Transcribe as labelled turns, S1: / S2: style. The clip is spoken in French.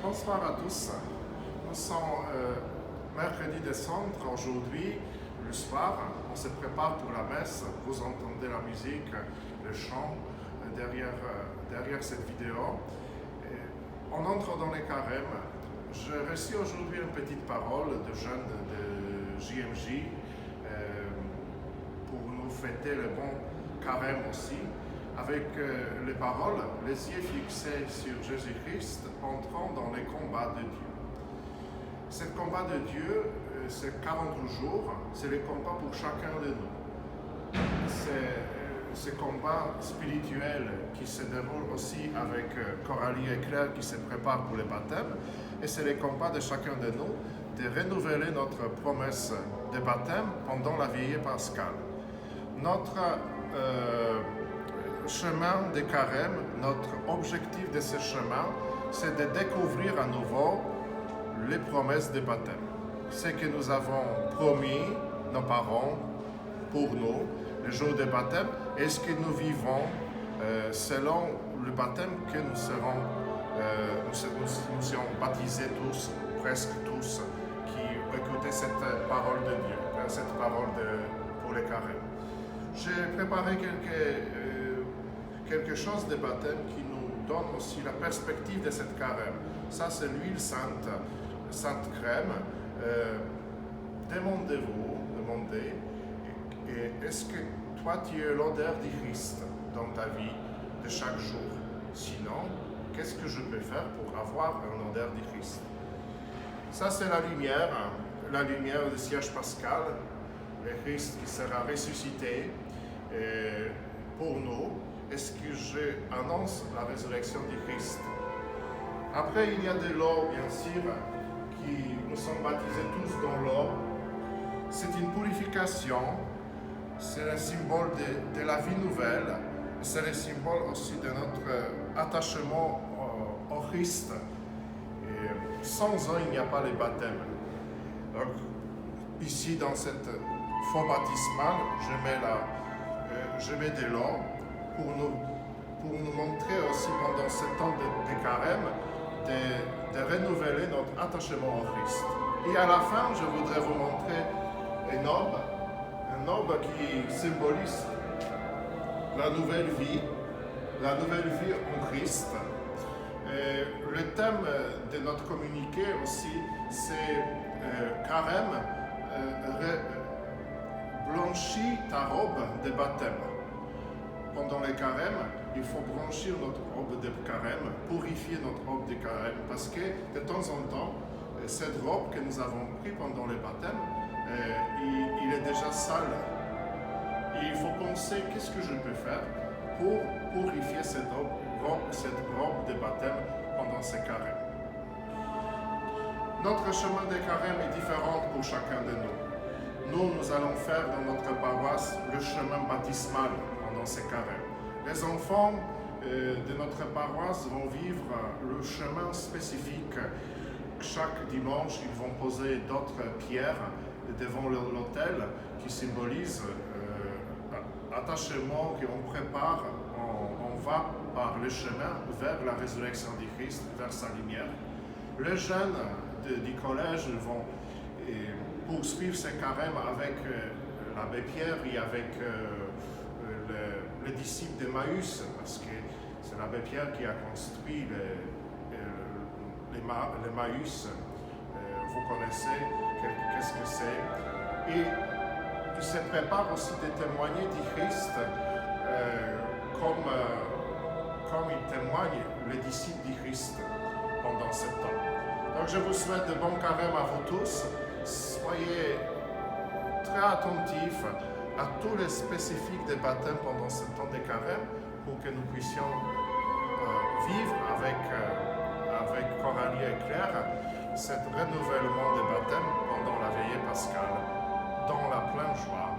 S1: Bonsoir à tous. Nous sommes mercredi décembre. Aujourd'hui, le soir, on se prépare pour la messe. Vous entendez la musique, le chant derrière cette vidéo. On entre dans les carèmes. J'ai reçu aujourd'hui une petite parole de jeunes de JMJ pour nous fêter le bon carême aussi. Avec les paroles, les yeux fixés sur Jésus-Christ, entrant dans les combats de Dieu. Ce combat de Dieu, c'est 40 jours, c'est le combat pour chacun de nous. C'est ce combat spirituel qui se déroule aussi avec Coralie et Claire qui se préparent pour le baptême. Et c'est le combat de chacun de nous de renouveler notre promesse de baptême pendant la veillée pascale. Notre chemin de carême, notre objectif de ce chemin, c'est de découvrir à nouveau les promesses de baptême. Ce que nous avons promis, nos parents, pour nous, le jour de baptême, et ce que nous vivons selon le baptême que nous serons baptisés tous, presque tous, qui écoutaient cette parole de Dieu, cette parole pour le carême. J'ai préparé quelque chose de baptême qui nous donne aussi la perspective de cette carême. Ça, c'est l'huile sainte crème. Demandez, est-ce que toi, tu as l'odeur du Christ dans ta vie de chaque jour? Sinon, qu'est-ce que je peux faire pour avoir une odeur du Christ? Ça, c'est la lumière du siège pascal, le Christ qui sera ressuscité pour nous. Est-ce que j'annonce la résurrection du Christ? Après, il y a de l'eau, bien sûr, qui nous sommes baptisés tous dans l'eau. C'est une purification, c'est le symbole de la vie nouvelle, c'est le symbole aussi de notre attachement au Christ. Et sans eau, il n'y a pas le baptême. Donc, ici, dans cette font baptismale, je mets de l'eau pour nous montrer aussi pendant ce temps de carême de renouveler notre attachement au Christ. Et à la fin, je voudrais vous montrer un orbe qui symbolise la nouvelle vie en Christ. Et le thème de notre communiqué aussi, c'est carême, blanchis ta robe de baptême. Pendant le carême, il faut blanchir notre robe de carême, purifier notre robe de carême, parce que de temps en temps, cette robe que nous avons prise pendant le baptême, il est déjà sale. Et il faut penser qu'est-ce que je peux faire pour purifier cette robe de baptême pendant ce carême. Notre chemin de carême est différent pour chacun de nous. Nous allons faire dans notre paroisse le chemin baptismal pendant ce carême. Les enfants de notre paroisse vont vivre le chemin spécifique. Chaque dimanche, ils vont poser d'autres pierres devant l'autel qui symbolise l'attachement qu'on prépare. On va par le chemin vers la résurrection du Christ, vers sa lumière. Les jeunes du collège vont poursuivre ce carême avec l'abbé Pierre et avec les disciples d'Emmaüs, parce que c'est l'abbé Pierre qui a construit l'Emmaüs. Vous connaissez qu'est-ce que c'est. Et il se prépare aussi de témoigner du Christ comme il témoigne les disciples du Christ pendant ce temps. Donc je vous souhaite de bon carême à vous tous. Soyez très attentifs à tous les spécifiques des baptêmes pendant ce temps de carême pour que nous puissions vivre avec Coralie et Claire cet renouvellement des baptêmes pendant la veillée pascale dans la pleine joie.